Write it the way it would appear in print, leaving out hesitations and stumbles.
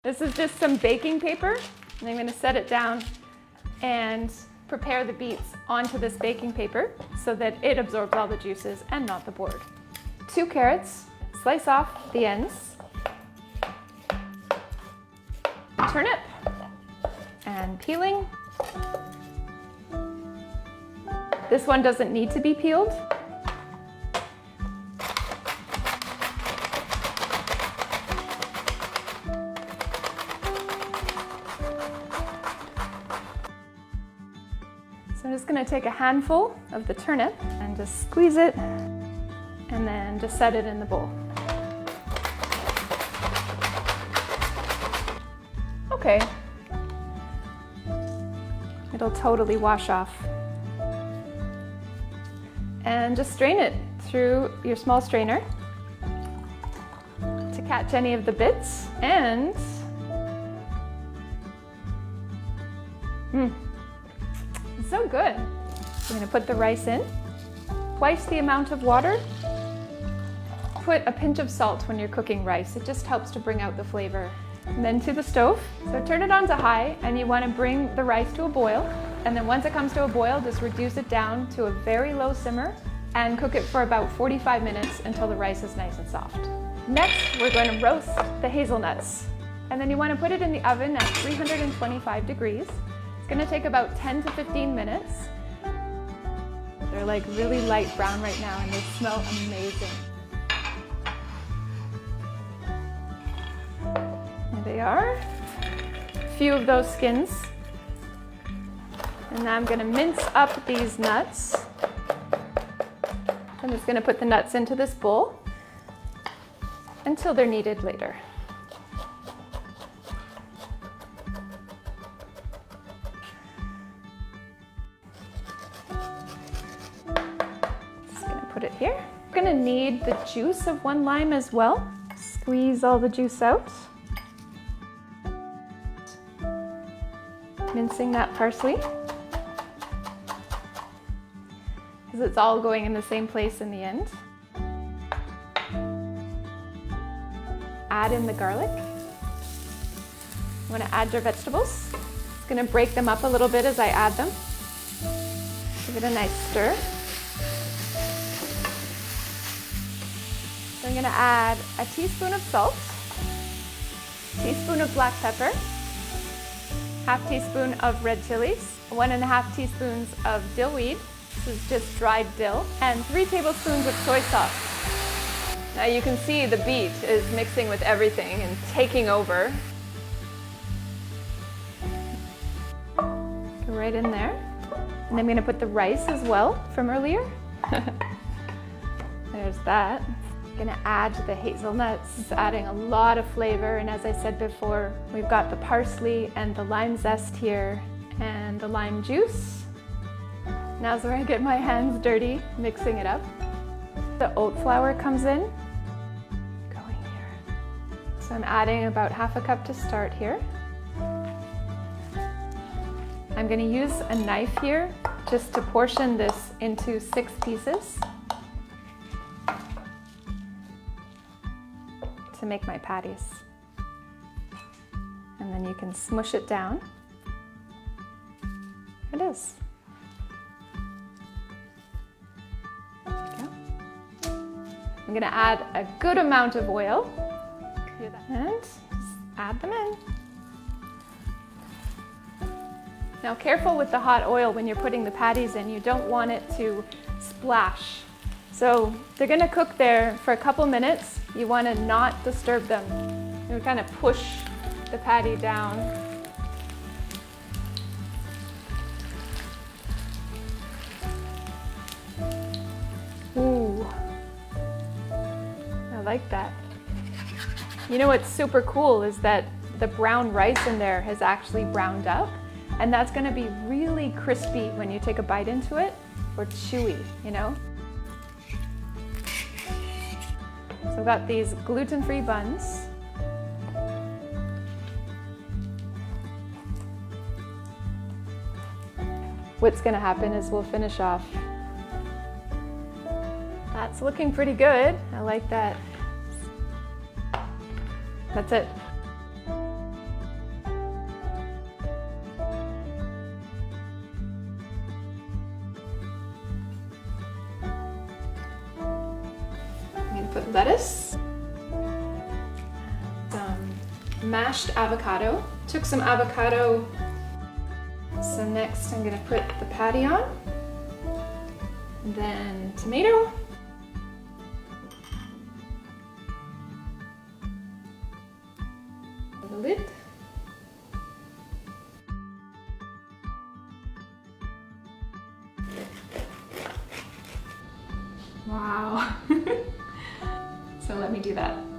This is just some baking paper, and I'm going to set it down and prepare the beets onto this baking paper so that it absorbs all the juices and not the board. 2 carrots, slice off the ends, turnip, and peeling. This one doesn't need to be peeled. So I'm just going to take a handful of the turnip and just squeeze it and then just set it in the bowl. Okay. It'll totally wash off. And just strain it through your small strainer to catch any of the bits. And so good. I'm going to put the rice in, twice the amount of water. Put a pinch of salt when you're cooking rice. It just helps to bring out the flavor. And then to the stove. So turn it on to high, and you want to bring the rice to a boil. And then once it comes to a boil, just reduce it down to a very low simmer and cook it for about 45 minutes until the rice is nice and soft. Next, we're going to roast the hazelnuts. And then you want to put it in the oven at 325 degrees. It's going to take about 10 to 15 minutes. They're like really light brown right now, and they smell amazing. There they are. A few of those skins. And now I'm going to mince up these nuts. I'm just going to put the nuts into this bowl until they're needed later. Just going to put it here. I'm going to need the juice of 1 lime as well. Squeeze all the juice out. Mincing that parsley, because it's all going in the same place in the end. Add in the garlic. You want to add your vegetables. It's going to break them up a little bit as I add them. Give it a nice stir. So I'm going to add a teaspoon of salt, a teaspoon of black pepper, half teaspoon of red chilies, 1.5 teaspoons of dill weed, this is just dried dill, and 3 tablespoons of soy sauce. Now you can see the beet is mixing with everything and taking over. Go right in there. And I'm going to put the rice as well from earlier. There's that. I'm going to add the hazelnuts. It's adding a lot of flavor, and as I said before, we've got the parsley and the lime zest here and the lime juice. Now's where I get my hands dirty mixing it up. The oat flour comes in. Going here. So I'm adding about 1/2 cup to start here. I'm going to use a knife here just to portion this into 6 pieces. To make my patties. And then you can smush it down. There it is. There you go. I'm going to add a good amount of oil. And just add them in. Now careful with the hot oil when you're putting the patties in. You don't want it to splash. So they're going to cook there for a couple minutes. You want to not disturb them. You kind of push the patty down. Ooh, I like that. You know what's super cool is that the brown rice in there has actually browned up, and that's going to be really crispy when you take a bite into it, or chewy, you know? So I've got these gluten-free buns. What's going to happen is we'll finish off. That's looking pretty good. I like that. That's it. put lettuce, some mashed avocado. Took some avocado. So next I'm gonna put the patty on, and then tomato, the lid, wow. So let me do that.